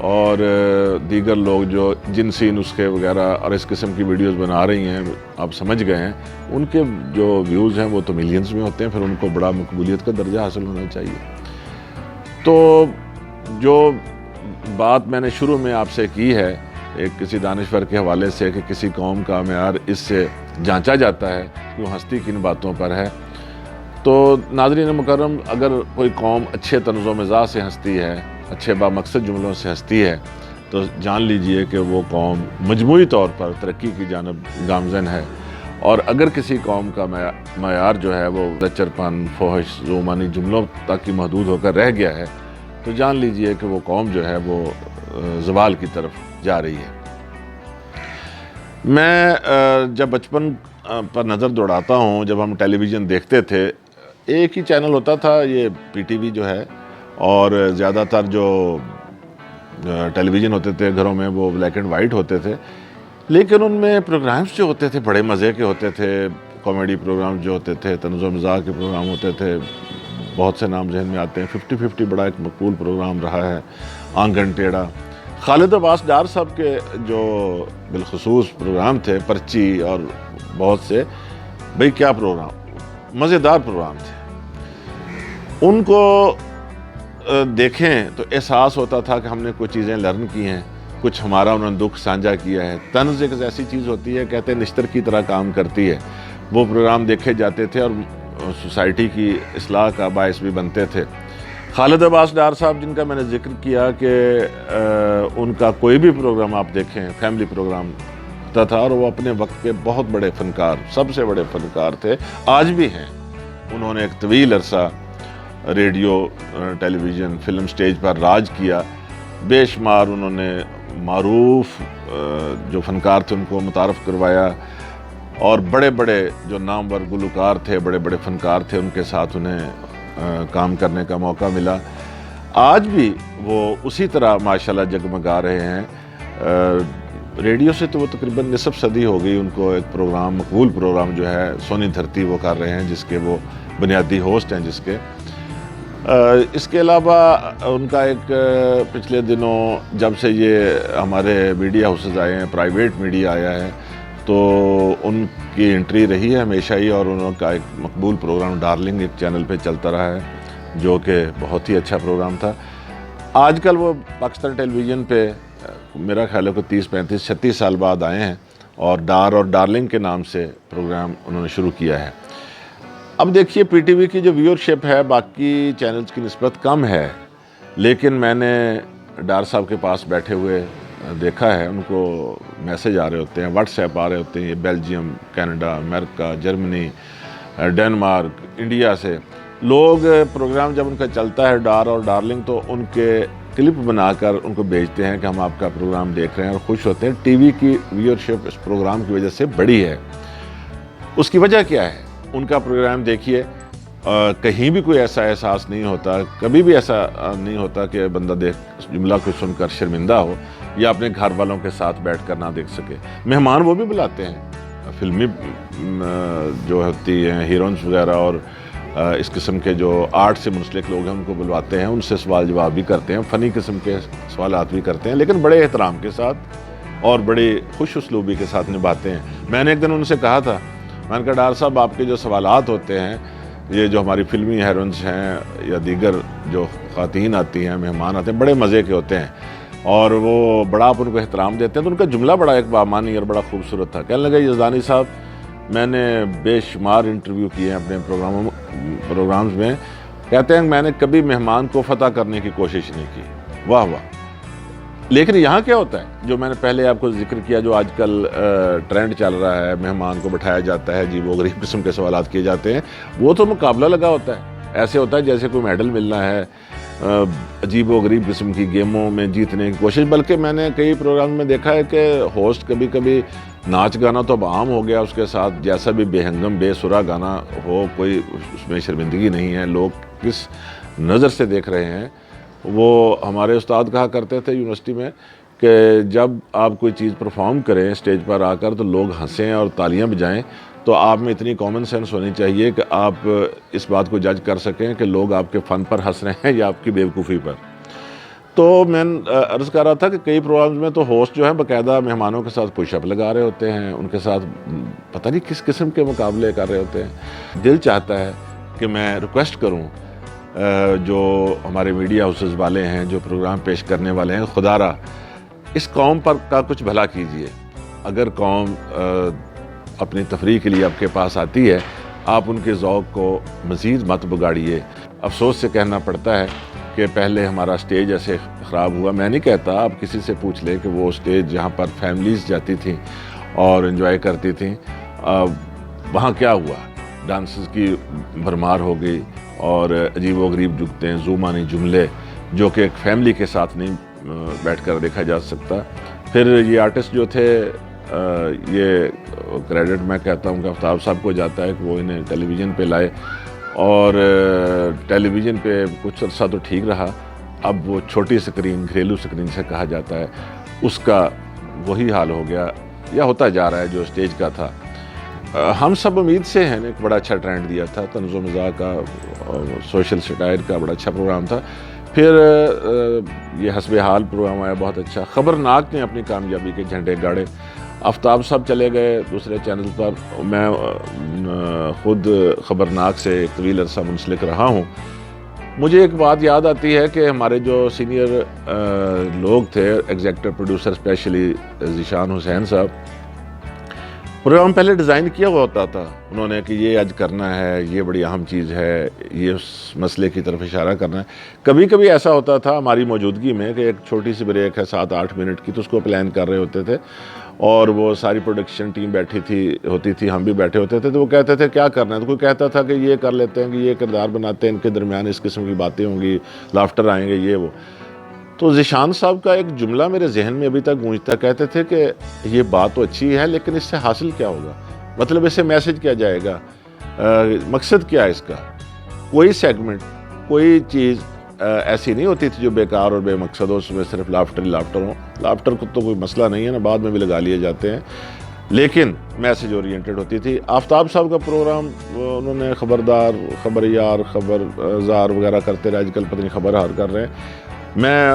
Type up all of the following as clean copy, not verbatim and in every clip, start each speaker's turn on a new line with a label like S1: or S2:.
S1: اور دیگر لوگ جو جنسی نسخے وغیرہ اور اس قسم کی ویڈیوز بنا رہی ہیں، آپ سمجھ گئے ہیں، ان کے جو ویوز ہیں وہ تو ملینز میں ہوتے ہیں، پھر ان کو بڑا مقبولیت کا درجہ حاصل ہونا چاہیے۔ تو جو بات میں نے شروع میں آپ سے کی ہے ایک کسی دانشور کے حوالے سے کہ کسی قوم کا معیار اس سے جانچا جاتا ہے کہ وہ ہستی کن باتوں پر ہے، تو ناظرین مکرم، اگر کوئی قوم اچھے طنز و مزاح سے ہنستی ہے، اچھے بامقصد جملوں سے ہنستی ہے، تو جان لیجئے کہ وہ قوم مجموعی طور پر ترقی کی جانب گامزن ہے۔ اور اگر کسی قوم کا معیار جو ہے وہ لچرپن، فحش، ذومانی جملوں تک کی محدود ہو کر رہ گیا ہے، تو جان لیجئے کہ وہ قوم جو ہے وہ زوال کی طرف جا رہی ہے۔ میں جب بچپن پر نظر دوڑاتا ہوں، جب ہم ٹیلی ویژن دیکھتے تھے، ایک ہی چینل ہوتا تھا، یہ پی ٹی وی جو ہے، اور زیادہ تر جو ٹیلی ویژن ہوتے تھے گھروں میں وہ بلیک اینڈ وائٹ ہوتے تھے، لیکن ان میں پروگرامز جو ہوتے تھے بڑے مزے کے ہوتے تھے، کامیڈی پروگرام جو ہوتے تھے، طنز و مزاح کے پروگرام ہوتے تھے، بہت سے نام ذہن میں آتے ہیں۔ 50-50 بڑا ایک مقبول پروگرام رہا ہے، آنگن ٹیڑھا، خالد عباس ڈار صاحب کے جو بالخصوص پروگرام تھے، پرچی اور بہت سے، بھئی کیا پروگرام، مزیدار پروگرام تھے۔ ان کو دیکھیں تو احساس ہوتا تھا کہ ہم نے کچھ چیزیں لرن کی ہیں، کچھ ہمارا انہوں نے دکھ سانجھا کیا ہے۔ طنز ایک ایسی چیز ہوتی ہے، کہتے ہیں نشتر کی طرح کام کرتی ہے۔ وہ پروگرام دیکھے جاتے تھے اور سوسائٹی کی اصلاح کا باعث بھی بنتے تھے۔ خالد عباس ڈار صاحب جن کا میں نے ذکر کیا کہ ان کا کوئی بھی پروگرام آپ دیکھیں فیملی پروگرام ہوتا تھا، اور وہ اپنے وقت کے بہت بڑے فنکار، سب سے بڑے فنکار تھے، آج بھی ہیں۔ انہوں نے ایک طویل عرصہ ریڈیو، ٹیلی ویژن، فلم سٹیج پر راج کیا، بے شمار انہوں نے معروف جو فنکار تھے ان کو متعارف کروایا، اور بڑے بڑے جو نامور گلوکار تھے، بڑے بڑے فنکار تھے، ان کے ساتھ انہیں کام کرنے کا موقع ملا۔ آج بھی وہ اسی طرح ماشاءاللہ جگمگا رہے ہیں۔ ریڈیو سے تو وہ تقریباً نصف صدی ہو گئی، ان کو ایک پروگرام، مقبول پروگرام جو ہے سونی دھرتی وہ کر رہے ہیں، جس کے وہ بنیادی ہوسٹ ہیں جس کے۔ اس کے علاوہ ان کا ایک پچھلے دنوں جب سے یہ ہمارے میڈیا ہاؤسز آئے ہیں، پرائیویٹ میڈیا آیا ہے، تو ان کی انٹری رہی ہے ہمیشہ ہی، اور انہوں کا ایک مقبول پروگرام ڈارلنگ ایک چینل پہ چلتا رہا ہے، جو کہ بہت ہی اچھا پروگرام تھا۔ آج کل وہ پاکستان ٹیلی ویژن پہ میرا خیال ہے کہ 30، 35، 36 سال بعد آئے ہیں، اور ڈار اور ڈارلنگ کے نام سے پروگرام انہوں نے شروع کیا ہے۔ اب دیکھیے پی ٹی وی کی جو ویورشپ ہے باقی چینلز کی نسبت کم ہے، لیکن میں نے ڈار صاحب کے پاس بیٹھے ہوئے دیکھا ہے، ان کو میسج آ رہے ہوتے ہیں، واٹس ایپ آ رہے ہوتے ہیں، یہ بیلجیم، کینیڈا، امریکہ، جرمنی، ڈینمارک، انڈیا سے لوگ پروگرام جب ان کا چلتا ہے ڈار اور ڈارلنگ، تو ان کے کلپ بنا کر ان کو بھیجتے ہیں کہ ہم آپ کا پروگرام دیکھ رہے ہیں، اور خوش ہوتے ہیں۔ ٹی وی کی ویورشپ اس پروگرام کی وجہ سے بڑی ہے۔ اس کی وجہ کیا ہے؟ ان کا پروگرام دیکھیے، کہیں بھی کوئی ایسا احساس نہیں ہوتا، کبھی بھی ایسا نہیں ہوتا کہ بندہ جملہ کو سن کر شرمندہ ہو یا اپنے گھر والوں کے ساتھ بیٹھ کر نہ دیکھ سکے۔ مہمان وہ بھی بلاتے ہیں، فلمی جو ہوتی ہیں ہیروئنز وغیرہ اور اس قسم کے جو آرٹ سے منسلک لوگ ہیں ان کو بلواتے ہیں، ان سے سوال جواب بھی کرتے ہیں، فنی قسم کے سوالات بھی کرتے ہیں، لیکن بڑے احترام کے ساتھ اور بڑی خوش اسلوبی کے ساتھ نبھاتے ہیں۔ میں نے ایک دن ان سے کہا تھا، میں نے کہا ڈار صاحب آپ کے جو سوالات ہوتے ہیں، یہ جو ہماری فلمی ہیروئنز ہیں یا دیگر جو خواتین آتی ہیں، مہمان آتے ہیں، بڑے مزے کے ہوتے ہیں، اور وہ بڑا آپ ان کو احترام دیتے ہیں۔ تو ان کا جملہ بڑا ایک بامانی اور بڑا خوبصورت تھا، کہنے لگا یزدانی صاحب میں نے بے شمار انٹرویو کیے ہیں اپنے پروگرامز میں، کہتے ہیں میں نے کبھی مہمان کو فتح کرنے کی کوشش نہیں کی۔ واہ واہ! لیکن یہاں کیا ہوتا ہے، جو میں نے پہلے آپ کو ذکر کیا، جو آج کل ٹرینڈ چل رہا ہے، مہمان کو بٹھایا جاتا ہے، عجیب و غریب قسم کے سوالات کیے جاتے ہیں، وہ تو مقابلہ لگا ہوتا ہے، ایسے ہوتا ہے جیسے کوئی میڈل ملنا ہے، عجیب و غریب قسم کی گیموں میں جیتنے کی کوشش۔ بلکہ میں نے کئی پروگرام میں دیکھا ہے کہ ہوسٹ کبھی کبھی ناچ گانا تو اب عام ہو گیا، اس کے ساتھ جیسا بھی بے ہنگم بے سرا گانا ہو، کوئی اس میں شرمندگی نہیں ہے، لوگ کس نظر سے دیکھ رہے ہیں۔ وہ ہمارے استاد کہا کرتے تھے یونیورسٹی میں کہ جب آپ کوئی چیز پرفارم کریں اسٹیج پر آ کر تو لوگ ہنسیں اور تالیاں بجائیں، تو آپ میں اتنی کامن سینس ہونی چاہیے کہ آپ اس بات کو جج کر سکیں کہ لوگ آپ کے فن پر ہنس رہے ہیں یا آپ کی بیوقوفی پر۔ تو میں عرض کر رہا تھا کہ کئی پروگرامز میں تو ہوسٹ جو ہیں باقاعدہ مہمانوں کے ساتھ پش اپ لگا رہے ہوتے ہیں، ان کے ساتھ پتہ نہیں کس قسم کے مقابلے کر رہے ہوتے ہیں۔ دل چاہتا ہے کہ میں ریکویسٹ کروں جو ہمارے میڈیا ہاؤسز والے ہیں، جو پروگرام پیش کرنے والے ہیں، خدا را اس قوم پر کا کچھ بھلا کیجئے۔ اگر قوم اپنی تفریح کے لیے آپ کے پاس آتی ہے، آپ ان کے ذوق کو مزید مت بگاڑیے۔ افسوس سے کہنا پڑتا ہے کہ پہلے ہمارا سٹیج ایسے خراب ہوا، میں نہیں کہتا، آپ کسی سے پوچھ لیں کہ وہ سٹیج جہاں پر فیملیز جاتی تھیں اور انجوائے کرتی تھیں، وہاں کیا ہوا؟ ڈانسز کی بھرمار ہو گئی اور عجیب و غریب جگتیں، زومانی جملے جو کہ ایک فیملی کے ساتھ نہیں بیٹھ کر دیکھا جا سکتا۔ پھر یہ آرٹسٹ جو تھے، یہ کریڈٹ میں کہتا ہوں کہ آفتاب صاحب کو جاتا ہے کہ وہ انہیں ٹیلی ویژن پہ لائے، اور ٹیلی ویژن پہ کچھ عرصہ تو ٹھیک رہا، اب وہ چھوٹی سکرین، گھریلو سکرین سے کہا جاتا ہے، اس کا وہی حال ہو گیا یا ہوتا جا رہا ہے جو اسٹیج کا تھا۔ ہم سب امید سے ہیں، ایک بڑا اچھا ٹرینڈ دیا تھا، طنز و مزاح کا، سوشل سٹائر کا بڑا اچھا پروگرام تھا۔ پھر یہ حسب حال پروگرام آیا، بہت اچھا۔ خبرناک نے اپنی کامیابی کے جھنڈے گاڑے، آفتاب صاحب چلے گئے دوسرے چینل پر، میں خود خبرناک سے ایک طویل عرصہ منسلک رہا ہوں۔ مجھے ایک بات یاد آتی ہے کہ ہمارے جو سینئر لوگ تھے، ایگزیکٹو پروڈیوسر اسپیشلی ذیشان حسین صاحب، پروگرام پہلے ڈیزائن کیا ہوا ہوتا تھا انہوں نے کہ یہ آج کرنا ہے، یہ بڑی اہم چیز ہے، یہ اس مسئلے کی طرف اشارہ کرنا ہے۔ کبھی کبھی ایسا ہوتا تھا ہماری موجودگی میں کہ ایک چھوٹی سی بریک ہے 7-8 منٹ کی، تو اس کو پلان کر رہے ہوتے تھے اور وہ ساری پروڈکشن ٹیم بیٹھی ہوتی تھی، ہم بھی بیٹھے ہوتے تھے، تو وہ کہتے تھے کیا کرنا ہے، تو کوئی کہتا تھا کہ یہ کر لیتے ہیں، کہ یہ کردار بناتے ہیں، ان کے درمیان اس قسم کی باتیں ہوں گی، لافٹر آئیں گے، یہ وہ۔ تو ذیشان صاحب کا ایک جملہ میرے ذہن میں ابھی تک گونجتا، کہتے تھے کہ یہ بات تو اچھی ہے لیکن اس سے حاصل کیا ہوگا، مطلب اس سے میسج کیا جائے گا، مقصد کیا ہے اس کا۔ کوئی سیگمنٹ، کوئی چیز ایسی نہیں ہوتی تھی جو بیکار اور بے مقصد ہو، اس میں صرف لافٹر ہو۔ لافٹر کو تو کوئی مسئلہ نہیں ہے نا، بعد میں بھی لگا لیے جاتے ہیں، لیکن میسج اورینٹڈ ہوتی تھی۔ آفتاب صاحب کا پروگرام انہوں نے خبردار، خبریار، خبرزار وغیرہ کرتے رہے، آج کل پتہ نہیں خبر ہار کر رہے ہیں۔ میں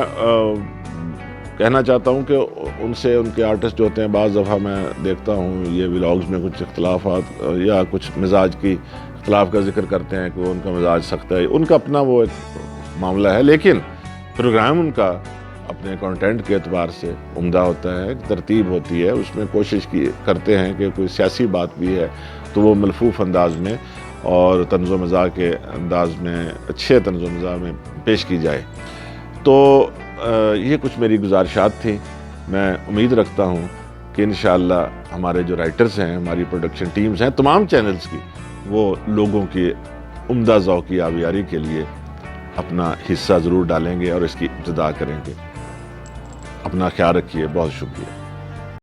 S1: کہنا چاہتا ہوں کہ ان سے، ان کے آرٹسٹ جو ہوتے ہیں، بعض دفعہ میں دیکھتا ہوں یہ ولاگز میں کچھ اختلافات یا کچھ مزاج کی اختلاف کا ذکر کرتے ہیں کہ وہ ان کا مزاج سخت ہے، ان کا اپنا وہ ایک معاملہ ہے، لیکن پروگرام ان کا اپنے کنٹینٹ کے اعتبار سے عمدہ ہوتا ہے، ترتیب ہوتی ہے، اس میں کوشش کرتے ہیں کہ کوئی سیاسی بات بھی ہے تو وہ ملفوف انداز میں اور طنز و مزاح کے انداز میں، اچھے طنز و مزاح میں پیش کی جائے۔ تو یہ کچھ میری گزارشات تھیں۔ میں امید رکھتا ہوں کہ انشاءاللہ ہمارے جو رائٹرز ہیں، ہماری پروڈکشن ٹیمز ہیں تمام چینلز کی، وہ لوگوں کی عمدہ ذوقی آبیاری کے لیے اپنا حصہ ضرور ڈالیں گے اور اس کی ابتدا کریں گے۔ اپنا خیال رکھیے، بہت شکریہ۔